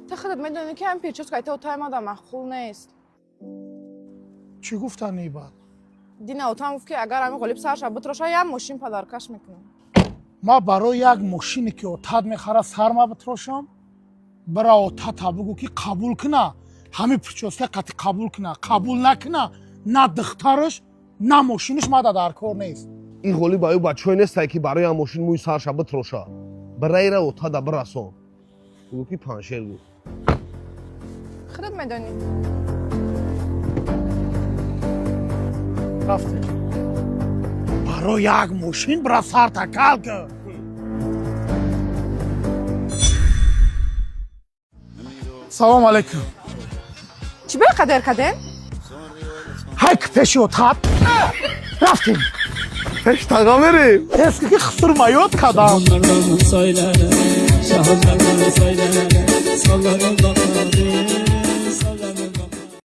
تا خودت میدونی که هم پیچوس که اتای ما در مخول نیست. چی گفتن ای بعد؟ دین اتام گفت که اگر همین قلیب سرش بتروشه یه ماشین پدرکش میکنم. ما برای یک ماشینی که اتاد میخره سر ما بتروشم برای اتاد بگو که قبول کنه همین پیچوسته قطعی قبول کنه قبول نکنه نه دخترش نه ماشینش ما در کار نیست. این قولی برای بچه‌ای نیست که برای هم ماشین موی سرش بتروشه برای را اتاد برسون بگو که پنشیر گو خودت میدونی. رفته برای یک ماشین برای سر تکل که سلام علیکم. چی به قدر کدن؟ هک پیش اتاد رفتیم پیش تاقا میریم اسکی که خسر مایود کدم Onlardan sayıları, şahırlardan sayıları, sallarım bakarım.